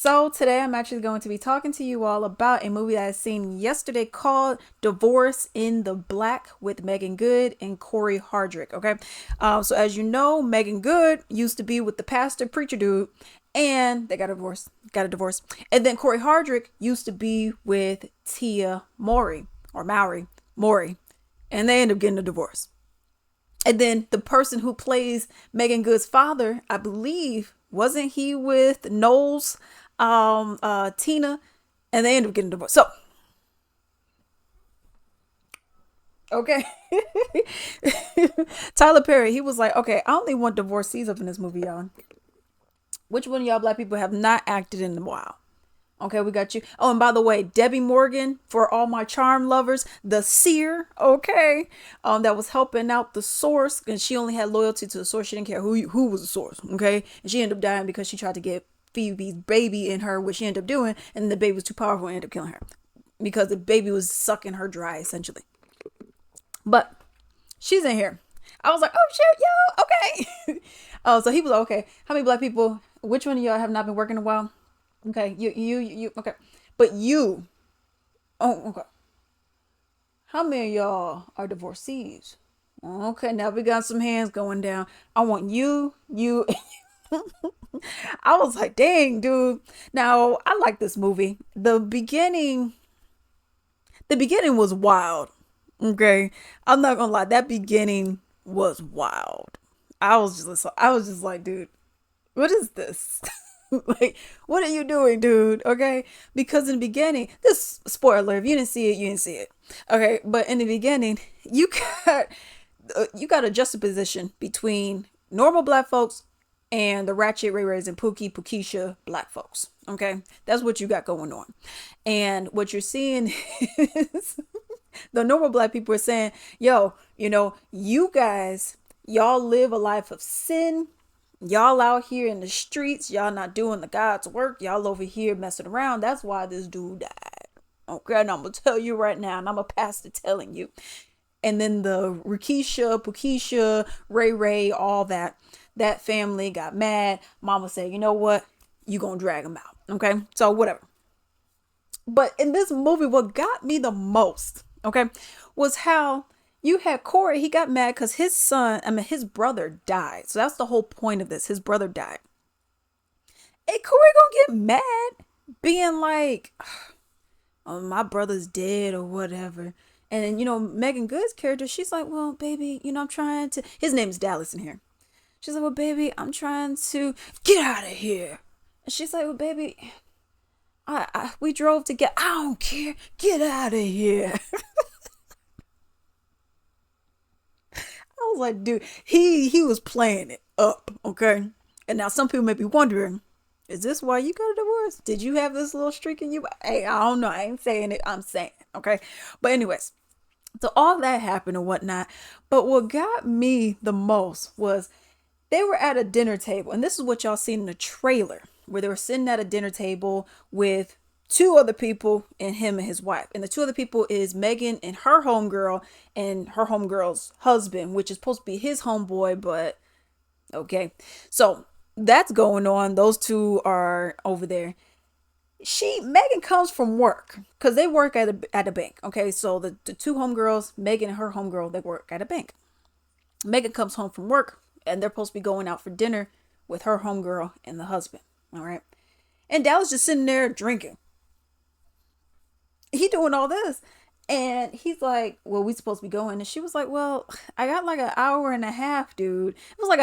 So today I'm actually going to be talking to you all about a movie that I seen yesterday called Divorce in the Black with Megan Good and Corey Hardrick. Okay, so as you know, Megan Good used to be with the pastor preacher dude, and they got a divorce. Got a divorce, and then Corey Hardrick used to be with Tia Mowry or Maury, and they end up getting a divorce. And then the person who plays Megan Good's father, I believe, wasn't he with Knowles, Tina, and they ended up getting divorced. So, okay. Tyler Perry, he was like, okay, I only want divorcees up in this movie, y'all. Which one of y'all black people have not acted in a while? Okay, we got you. Oh, and by the way, Debbie Morgan, for all my charm lovers, the seer, okay, that was helping out the source, and she only had loyalty to the source. She didn't care who was the source, okay, and she ended up dying because she tried to get Phoebe's baby in her, which she ended up doing, and the baby was too powerful and ended up killing her because the baby was sucking her dry essentially. But she's in here. I was like, oh shit, yo, okay. Oh, so he was like, okay. How many black people? Which one of y'all have not been working a while? Okay, you. Okay, but you. Oh, okay. How many of y'all are divorcees? Okay, now we got some hands going down. I want you. I was like, dang, dude. Now I like this movie. The beginning was wild. Okay, I'm not gonna lie. That beginning was wild. I was just like, dude, what is this? Like, what are you doing, dude? Okay, because in the beginning, this spoiler, if you didn't see it, you didn't see it. Okay, but in the beginning, you got you got a juxtaposition between normal black folks and the ratchet Ray Rays and Pookie black folks. Okay, that's what you got going on, and what you're seeing is the normal black people are saying, "Yo, you guys, y'all live a life of sin. Y'all out here in the streets, y'all not doing the God's work. Y'all over here messing around. That's why this dude died." Okay, and I'm gonna tell you right now, and I'm a pastor telling you. And then the Rikisha, Pukisha, Ray Ray, all that family got mad. Mama said, you know what? You gonna drag him out. Okay, so whatever. But in this movie, what got me the most, okay, was how you had Corey. He got mad because his brother died. So that's the whole point of this. His brother died. And Corey gonna get mad, being like, oh, my brother's dead or whatever. And then, Megan Good's character, she's like, well, baby, I'm trying to. His name is Dallas in here. She's like, well, baby, I'm trying to get out of here. And she's like, well, baby, we drove to get. I don't care. Get out of here. I was like, dude, he was playing it up, okay. And now some people may be wondering, is this why you got a divorce? Did you have this little streak in you? Hey, I don't know. I ain't saying it. I'm saying, okay. But anyways, so all that happened and whatnot. But what got me the most was they were at a dinner table, and this is what y'all seen in the trailer, where they were sitting at a dinner table with two other people and him and his wife. And the two other people is Megan and her homegirl and her homegirl's husband, which is supposed to be his homeboy, but okay. So that's going on. Those two are over there. Megan comes from work because they work at a bank. Okay, so the two homegirls, Megan and her homegirl, they work at a bank. Megan comes home from work and they're supposed to be going out for dinner with her homegirl and the husband. All right. And Dallas just sitting there drinking. He doing all this. And he's like, well, we supposed to be going. And she was like, well, I got like an hour and a half, dude. It was like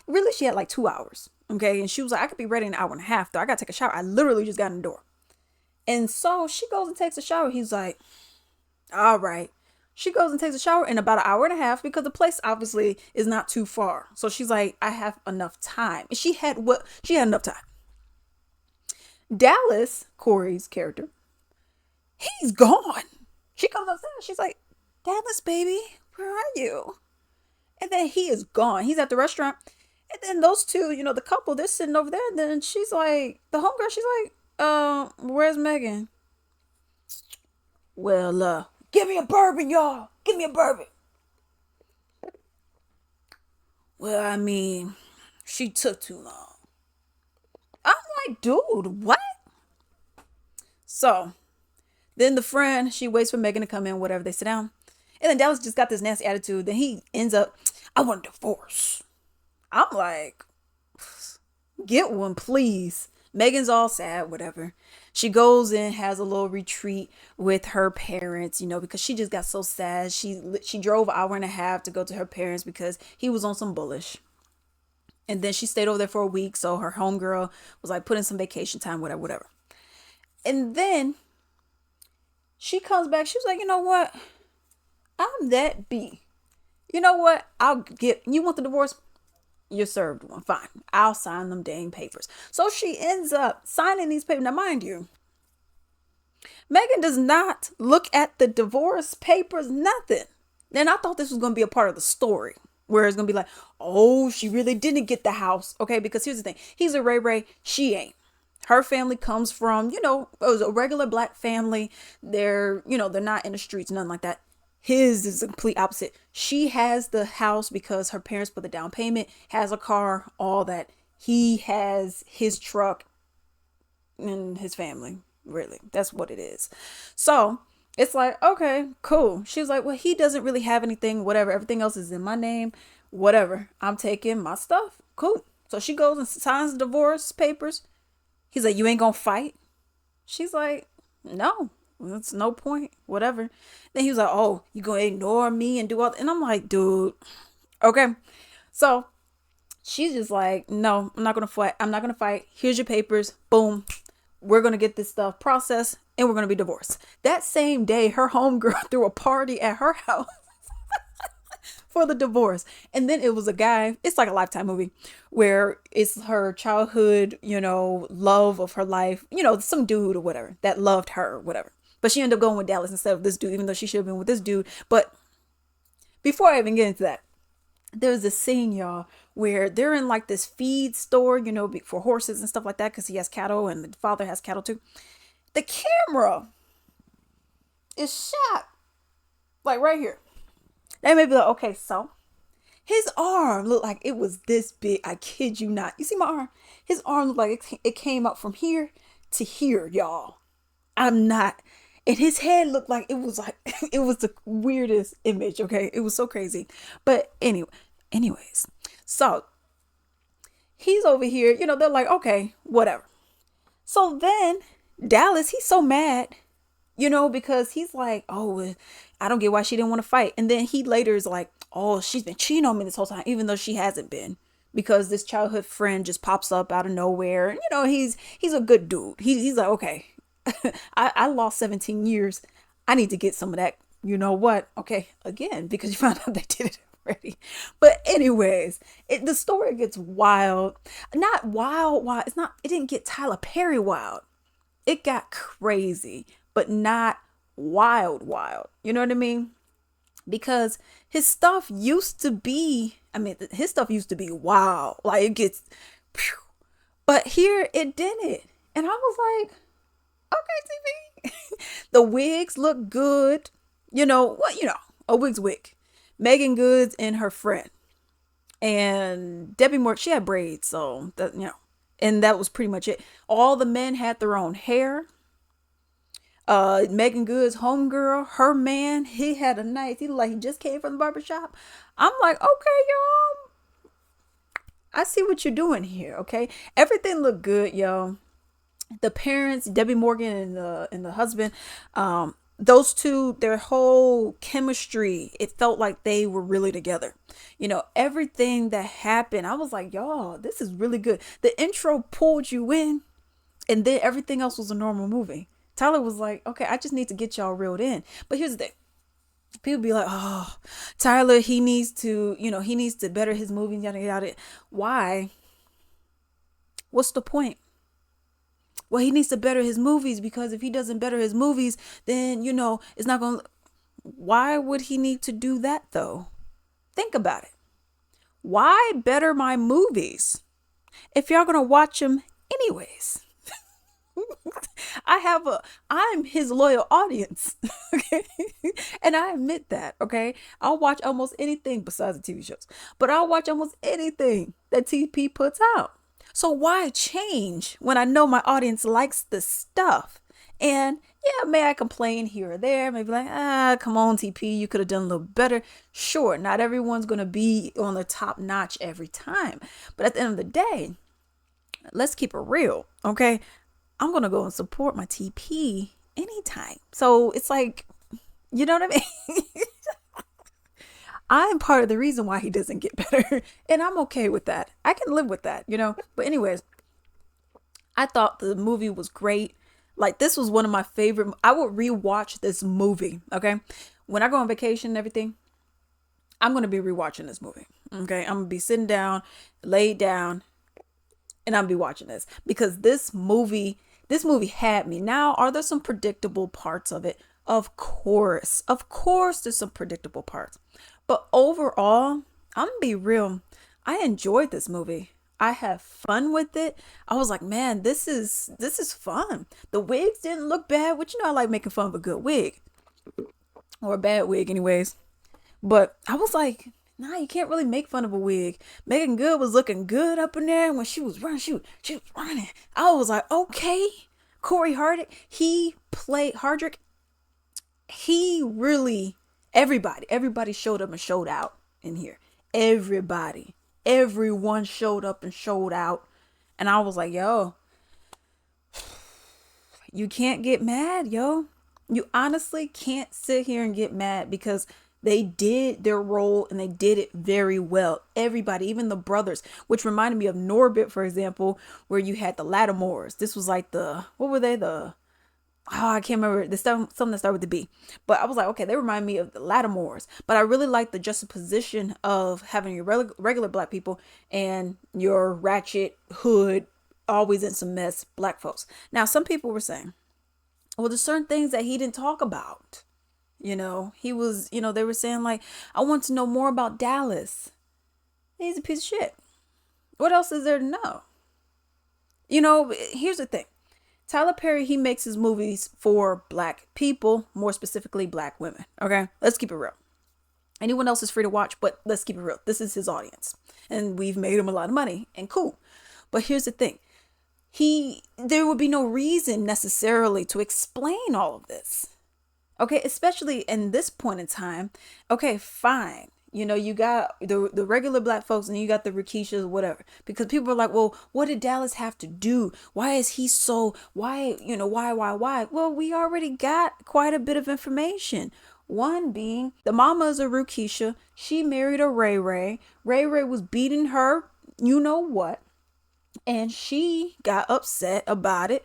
really, she had like 2 hours. Okay. And she was like, I could be ready in an hour and a half, though. I got to take a shower. I literally just got in the door. And so she goes and takes a shower. He's like, all right. She goes and takes a shower in about an hour and a half because the place obviously is not too far. So she's like, I have enough time. And she had enough time. Dallas, Corey's character, he's gone. She comes upstairs. She's like, Dallas, baby, where are you? And then he is gone. He's at the restaurant. And then those two, the couple, they're sitting over there. And then she's like, the homegirl, she's like, where's Megan? Well, give me a bourbon, y'all. Give me a bourbon. Well, I mean, she took too long. I'm like, dude, what? So then the friend, she waits for Megan to come in, whatever, they sit down. And then Dallas just got this nasty attitude. Then he ends up, I want a divorce. I'm like, get one, please. Megan's all sad, whatever. She goes in, has a little retreat with her parents, because she just got so sad. She drove an hour and a half to go to her parents because he was on some bullish. And then she stayed over there for a week, so her homegirl was like, put in some vacation time, whatever, whatever. And then she comes back. She was like, you know what? I'm that B. You know what? You want the divorce? You're served one. Fine. I'll sign them dang papers. So she ends up signing these papers. Now, mind you, Megan does not look at the divorce papers, nothing. And I thought this was going to be a part of the story where it's going to be like, oh, she really didn't get the house. Okay, because here's the thing. He's a Ray Ray. She ain't. Her family comes from, it was a regular black family. They're not in the streets, nothing like that. His is the complete opposite. She has the house because her parents put the down payment, has a car, all that. He has his truck and his family. Really, that's what it is. So it's like, okay, cool. She was like, well, he doesn't really have anything, whatever. Everything else is in my name, whatever. I'm taking my stuff. Cool. So she goes and signs the divorce papers. He's like, you ain't gonna fight? She's like, no. That's no point, whatever. Then he was like, oh, you gonna ignore me and do all that? And I'm like, dude, okay. So she's just like, no, I'm not gonna fight. I'm not gonna fight. Here's your papers. Boom. We're gonna get this stuff processed and we're gonna be divorced. That same day, her homegirl threw a party at her house for the divorce. And then it was a guy, it's like a Lifetime movie where it's her childhood, love of her life, some dude or whatever that loved her or whatever. But she ended up going with Dallas instead of this dude, even though she should have been with this dude. But before I even get into that, there's this scene, y'all, where they're in like this feed store, for horses and stuff like that, because he has cattle and the father has cattle too. The camera is shot like right here. They may be like, okay, so his arm looked like it was this big. I kid you not. You see my arm? His arm looked like it came up from here to here, y'all. I'm not. And his head looked like it was the weirdest image, okay? It was so crazy. But anyways, so he's over here, they're like, okay, whatever. So then Dallas, he's so mad, because he's like, oh, I don't get why she didn't want to fight. And then he later is like, oh, she's been cheating on me this whole time, even though she hasn't been. Because this childhood friend just pops up out of nowhere. And, he's a good dude. He's like, okay, I lost 17 years. I need to get some of that. You know what? Okay, again, because you found out they did it already. But anyways, the story gets wild. Not wild. It's not. It didn't get Tyler Perry wild. It got crazy, but not wild. You know what I mean? Because his stuff used to be. His stuff used to be wild. Like it gets. Phew. But here it didn't, and I was like, okay, TV. The wigs look good. A wig's wig. Megan Goods and her friend. And Debbie Moore, she had braids, so that, and that was pretty much it. All the men had their own hair. Megan Goods' homegirl, her man, he had he looked like he just came from the barbershop. I'm like, okay, y'all. I see what you're doing here, okay? Everything looked good, y'all. The parents, Debbie Morgan and the husband, those two, their whole chemistry, it felt like they were really together. Everything that happened, I was like, y'all, this is really good. The intro pulled you in, and then everything else was a normal movie. Tyler was like, okay, I just need to get y'all reeled in. But here's the thing. People be like, oh, Tyler, he needs to better his movies, yada, yada. Why? What's the point? Well, he needs to better his movies because if he doesn't better his movies, then, it's not going to. Why would he need to do that, though? Think about it. Why better my movies if y'all going to watch them anyways? I'm his loyal audience. Okay. And I admit that. Okay. I'll watch almost anything besides the TV shows, but I'll watch almost anything that TP puts out. So why change when I know my audience likes the stuff? And yeah, may I complain here or there, maybe like, come on, TP, you could have done a little better. Sure, not everyone's going to be on the top notch every time. But at the end of the day, let's keep it real, okay? I'm going to go and support my TP anytime. So it's like, you know what I mean? I'm part of the reason why he doesn't get better. And I'm okay with that. I can live with that, you know? But, anyways, I thought the movie was great. Like, this was one of my favorite. I would rewatch this movie, okay? When I go on vacation and everything, I'm going to be rewatching this movie, okay? I'm going to be sitting down, laid down, and I'll be watching this because this movie had me. Now, are there some predictable parts of it? Of course, there's some predictable parts. But overall, I'm gonna be real. I enjoyed this movie. I have fun with it. I was like, man, this is fun. The wigs didn't look bad, which I like making fun of a good wig or a bad wig, anyways. But I was like, nah, you can't really make fun of a wig. Megan Good was looking good up in there when she was running. She was running. I was like, okay. Corey Hardrick, he played Hardrick. He really, everybody showed up and showed out in here. Everyone showed up and showed out. And I was like, yo, you can't get mad, yo. You honestly can't sit here and get mad because they did their role and they did it very well. Everybody, even the brothers, which reminded me of Norbit, for example, where you had the Lattimores. This was like what were they? I can't remember. The stuff, something that started with the B. But I was like, okay, they remind me of the Lattimores. But I really like the juxtaposition of having your regular black people and your ratchet hood, always in some mess black folks. Now, some people were saying, well, there's certain things that he didn't talk about. He was, they were saying like, I want to know more about Dallas. He's a piece of shit. What else is there to know? Here's the thing. Tyler Perry, he makes his movies for black people, more specifically black women. Okay, let's keep it real. Anyone else is free to watch, but let's keep it real. This is his audience, and we've made him a lot of money, and cool. But here's the thing. There would be no reason necessarily to explain all of this. Okay, especially in this point in time. Okay, fine. You got the regular black folks and you got the Rikishas, whatever. Because people are like, well, what did Dallas have to do? Why is he so, why? Well, we already got quite a bit of information. One being the mama is a Rukisha. She married a Ray Ray. Ray Ray was beating her, you know what? And she got upset about it.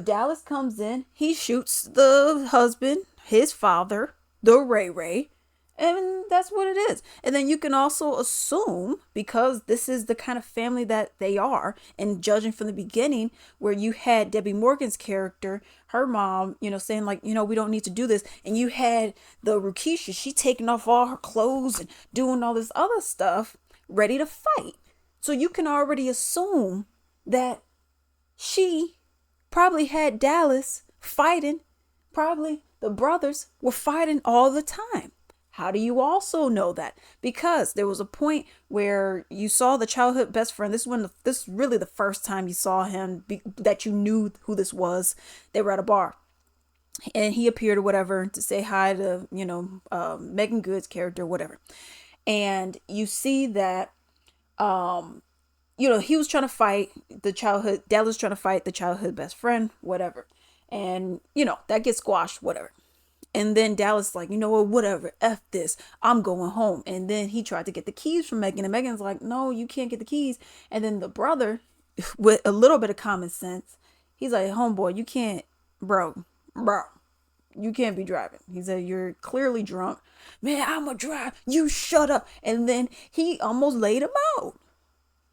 Dallas comes in. He shoots the husband, his father, the Ray Ray. And that's what it is. And then you can also assume, because this is the kind of family that they are, and judging from the beginning, where you had Debbie Morgan's character, her mom, saying like, we don't need to do this. And you had the Rukisha, she taking off all her clothes and doing all this other stuff, ready to fight. So you can already assume that she probably had Dallas fighting. Probably the brothers were fighting all the time. How do you also know that? Because there was a point where you saw the childhood best friend. This is really the first time you saw him, that you knew who this was. They were at a bar, and he appeared or whatever to say hi to Megan Good's character, whatever. And you see that he was trying to fight the childhood. Dallas trying to fight the childhood best friend, whatever. And that gets squashed, whatever. And then Dallas like, you know what, whatever, F this, I'm going home. And then he tried to get the keys from Megan, and Megan's like, no, you can't get the keys. And then the brother, with a little bit of common sense, he's like, homeboy, you can't, bro, you can't be driving. He said, you're clearly drunk. Man, I'm a drive. You shut up. And then he almost laid him out.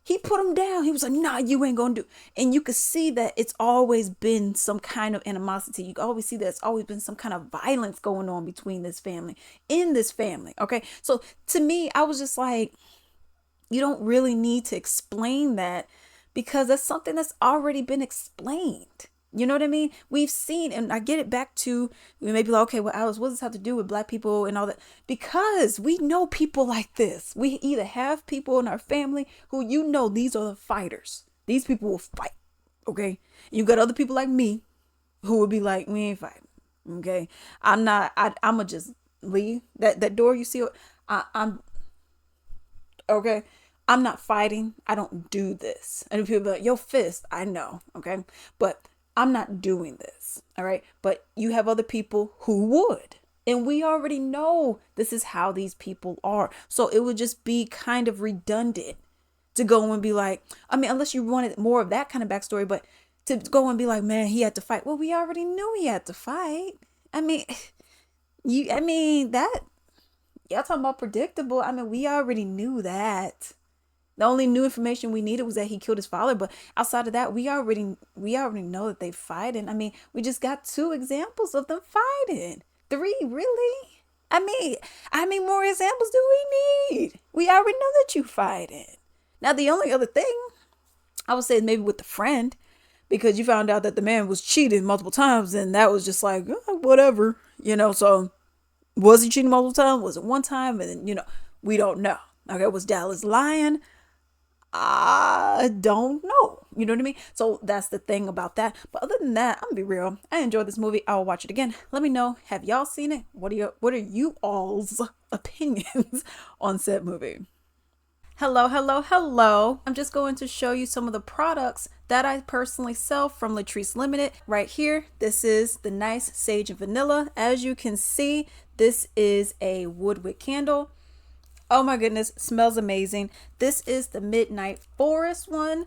He put him down. He was like, nah, you ain't gonna do. And you could see that it's always been some kind of animosity. You can always see that it's always been some kind of violence going on between in this family. Okay. So to me, I was just like, you don't really need to explain that, because that's something that's already been explained. You know what I mean? We've seen, and I get it back to, we may be like, okay, well, Alice, what does this have to do with black people and all that? Because we know people like this. We either have people in our family who, these are the fighters. These people will fight. Okay. You got other people like me who would be like, we ain't fighting. Okay. I'm not, I'ma just leave that door. You see, I'm okay. I'm not fighting. I don't do this. And people be like, yo, fist, I know. Okay. But I'm not doing this. All right. But you have other people who would. And we already know this is how these people are. So it would just be kind of redundant to go and be like, I mean, unless you wanted more of that kind of backstory, but to go and be like, man, he had to fight. Well, we already knew he had to fight. I mean, that, y'all talking about predictable. I mean, we already knew that. The only new information we needed was that he killed his father, but outside of that, we already know that they fighting. I mean, we just got two examples of them fighting. Three, really? I mean, how many more examples do we need? We already know that you fighting. Now, the only other thing I would say is maybe with the friend, because you found out that the man was cheating multiple times, and that was just like, whatever, So was he cheating multiple times? Was it one time? And then, we don't know. Okay, was Dallas lying? I don't know. You know what I mean? So that's the thing about that. But other than that, I'm gonna be real. I enjoyed this movie. I'll watch it again. Let me know. Have y'all seen it? What are you all's opinions on said movie? Hello, hello, hello. I'm just going to show you some of the products that I personally sell from Latrice Limited. Right here, this is the nice sage and vanilla. As you can see, this is a woodwick candle. Oh my goodness, smells amazing. This is the Midnight Forest one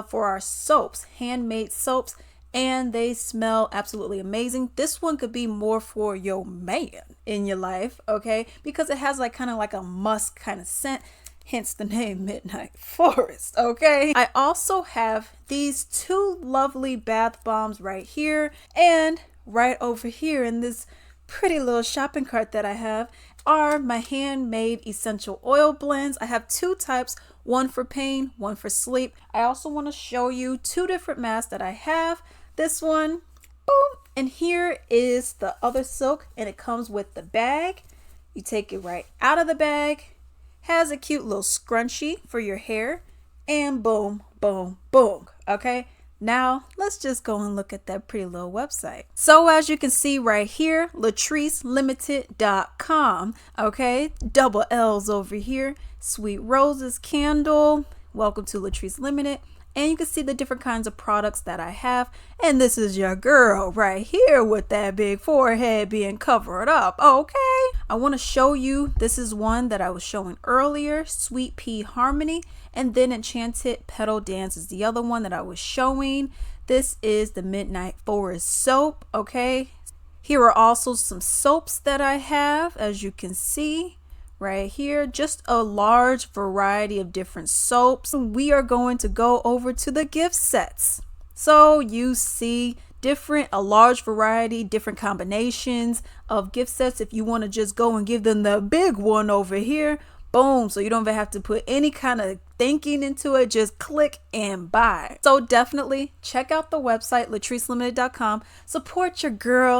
for our soaps, handmade soaps, and they smell absolutely amazing. This one could be more for your man in your life, okay? Because it has like kind of like a musk kind of scent, hence the name Midnight Forest, okay? I also have these two lovely bath bombs right here, and right over here in this pretty little shopping cart that I have are my handmade essential oil blends. I have two types, one for pain, one for sleep. I also want to show you two different masks that I have. This one, boom, and here is the other silk, and it comes with the bag. You take it right out of the bag, has a cute little scrunchie for your hair, and boom, boom, boom, okay? Now, let's just go and look at that pretty little website. So as you can see right here, latricelimited.com, okay? Double L's over here. Sweet Roses candle. Welcome to Latrice Limited. And you can see the different kinds of products that I have. And this is your girl right here with that big forehead being covered up, okay? I want to show you, this is one that I was showing earlier, Sweet Pea Harmony. And then Enchanted Petal Dance is the other one that I was showing. This is the Midnight Forest soap, okay? Here are also some soaps that I have, as you can see right here, just a large variety of different soaps. We are going to go over to the gift sets. So you see a large variety, different combinations of gift sets. If you want to just go and give them the big one over here, boom, so you don't even have to put any kind of thinking into it, just click and buy. So definitely check out the website latricelimited.com. Support your girl.